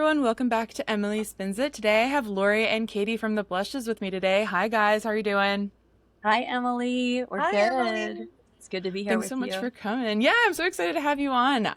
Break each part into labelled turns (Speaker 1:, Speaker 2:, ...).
Speaker 1: everyone, welcome back to Emily Spins It. Today I have Lori and Katie from the Blushes with me today. Hi guys, how are you doing?
Speaker 2: Hi, Emily. We're
Speaker 3: Hi,
Speaker 2: good.
Speaker 3: Emily.
Speaker 2: It's good to be here
Speaker 1: Thanks so
Speaker 2: with
Speaker 1: much
Speaker 2: you.
Speaker 1: for coming. Yeah, I'm so excited to have you on.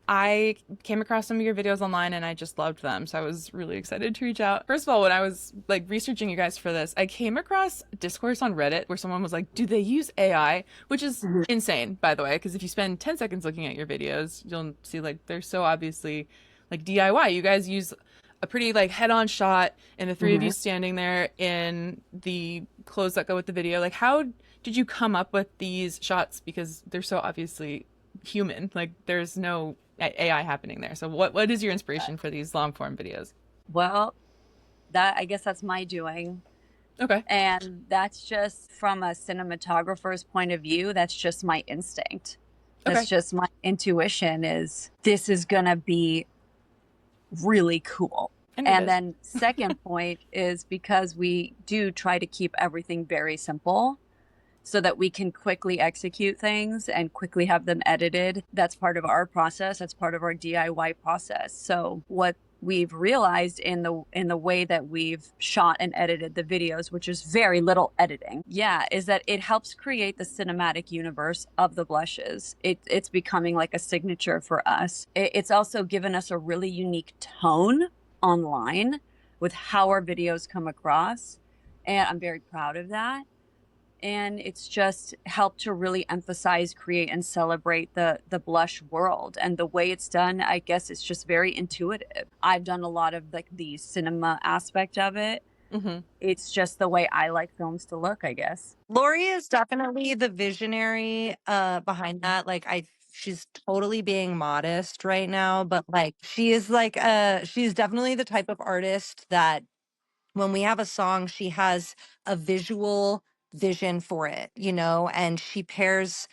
Speaker 1: I came across some of your videos online and I just loved them, so I was really excited to reach out. First of all, when I was like researching you guys for this, I came across discourse on Reddit where someone was like, "Do they use AI?" Which is
Speaker 2: Mhm.
Speaker 1: insane, by the way, because if you spend 10 seconds looking at your videos, you'll see like they're so obviously like DIY. You guys use a pretty like head-on shot and the three of you
Speaker 2: Mhm.
Speaker 1: standing there in the clothes that go with the video. Like how did you come up with these shots, because they're so obviously human? Like there's no AI happening there. So what is your inspiration for these long form videos?
Speaker 2: Well, that I guess that's my doing.
Speaker 1: Okay.
Speaker 2: And that's just from a cinematographer's point of view, that's just my instinct. That's
Speaker 1: Okay.
Speaker 2: just my intuition is this is gonna be really cool.
Speaker 1: And it
Speaker 2: And
Speaker 1: is.
Speaker 2: then second point is because we do try to keep everything very simple so that we can quickly execute things and quickly have them edited. That's part of our process. That's part of our DIY process. So what we've realized in the way that we've shot and edited the videos, which is very little editing, yeah, is that it helps create the cinematic universe of the blushes. It's becoming like a signature for us. It's also given us a really unique tone online with how our videos come across, and I'm very proud of that. And it's just helped to really emphasize, create, and celebrate the blush world. And the way it's done, I guess it's just very intuitive. I've done a lot of like the cinema aspect of it.
Speaker 1: Mm-hmm.
Speaker 2: It's just the way I like films to look, I guess.
Speaker 3: Lori is definitely the visionary behind that. She's totally being modest right now, but like she is like she's definitely the type of artist that when we have a song, she has a visual vision for it, and she pairs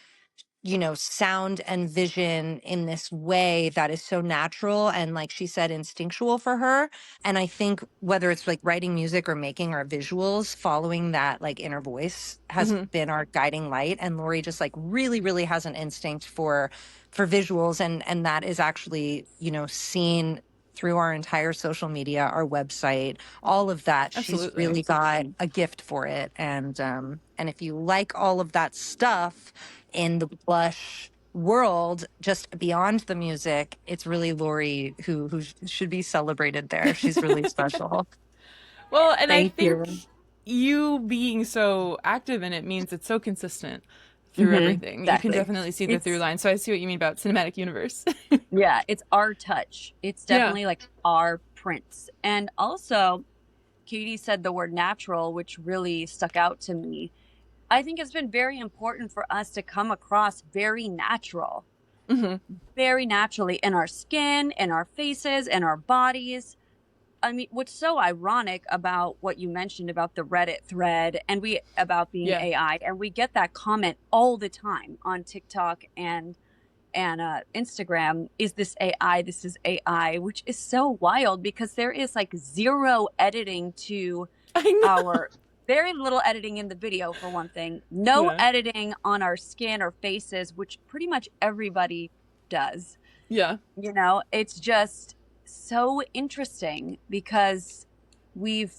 Speaker 3: sound and vision in this way that is so natural and, like she said, instinctual for her. And I think whether it's like writing music or making our visuals, following that like inner voice has
Speaker 1: Mm-hmm.
Speaker 3: been our guiding light. And Lori just like really, really has an instinct for visuals, and that is actually, seen through our entire social media, our website, all of that. She's
Speaker 1: Absolutely.
Speaker 3: really got a gift for it. And if you like all of that stuff in the blush world, just beyond the music, it's really Lori who should be celebrated there. She's really special.
Speaker 1: Well, and I
Speaker 2: Thank
Speaker 1: think
Speaker 2: you.
Speaker 1: you being so active in it means it's so consistent through everything. You can
Speaker 2: Exactly.
Speaker 1: definitely see the through
Speaker 2: It's,
Speaker 1: line. So I see what you mean about cinematic universe.
Speaker 2: yeah, it's our touch. It's
Speaker 1: Yeah.
Speaker 2: definitely like our prints. And also, Katie said the word natural, which really stuck out to me. I think it's been very important for us to come across
Speaker 1: Mm-hmm.
Speaker 2: very naturally in our skin, in our faces, in our bodies. I mean, what's so ironic about what you mentioned about the Reddit thread and we about being
Speaker 1: Yeah.
Speaker 2: AI, and we get that comment all the time on TikTok and Instagram, is this AI? This is AI, which is so wild because there is like zero editing to
Speaker 1: I know.
Speaker 2: our very little editing in the video, for one thing, no
Speaker 1: Yeah.
Speaker 2: editing on our skin or faces, which pretty much everybody does.
Speaker 1: Yeah.
Speaker 2: It's just so interesting because we've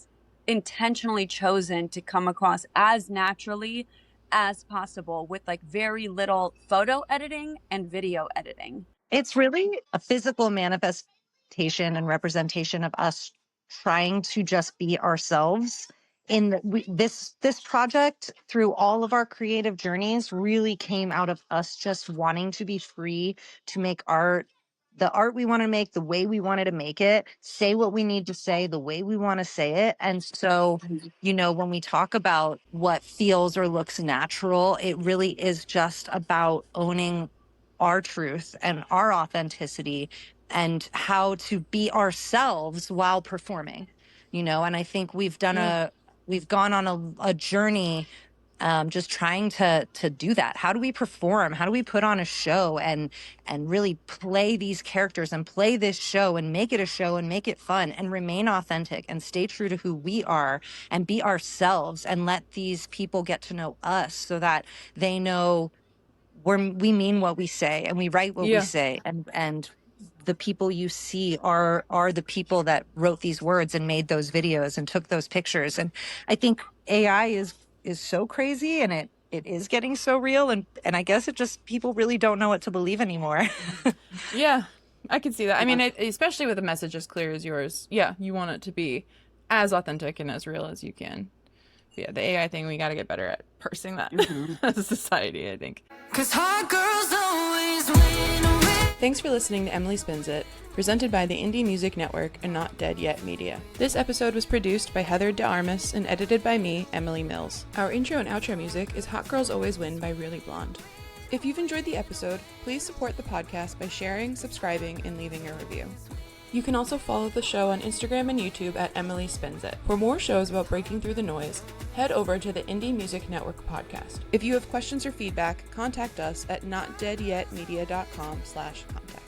Speaker 2: intentionally chosen to come across as naturally as possible with like very little photo editing and video editing.
Speaker 3: It's really a physical manifestation and representation of us trying to just be ourselves. This project, through all of our creative journeys, really came out of us just wanting to be free to make art, the art we want to make, the way we wanted to make it, say what we need to say, the way we want to say it. And so, when we talk about what feels or looks natural, it really is just about owning our truth and our authenticity and how to be ourselves while performing. And I think
Speaker 1: Yeah.
Speaker 3: we've gone on a journey, just trying to do that. How do we perform? How do we put on a show and really play these characters and play this show and make it a show and make it fun and remain authentic and stay true to who we are and be ourselves and let these people get to know us so that they know we mean what we say and we write what we
Speaker 1: Yeah.
Speaker 3: say, and the people you see are the people that wrote these words and made those videos and took those pictures. And I think AI is so crazy, and it is getting so real, and I guess it just, people really don't know what to believe anymore.
Speaker 1: Yeah, I can see that. I mean, especially with a message as clear as yours. Yeah, you want it to be as authentic and as real as you can. Yeah, the AI thing, we got to get better at parsing that as a society, I think. 'Cause hot girls always win. Thanks for listening to Emily Spins It, presented by the Indie Music Network and Not Dead Yet Media. This episode was produced by Heather de Armas and edited by me, Emily Mills. Our intro and outro music is Hot Girls Always Win by Really Blonde. If you've enjoyed the episode, please support the podcast by sharing, subscribing, and leaving a review. You can also follow the show on Instagram and YouTube at Emily Spins It. For more shows about breaking through the noise, head over to the Indie Music Network podcast. If you have questions or feedback, contact us at notdeadyetmedia.com/contact.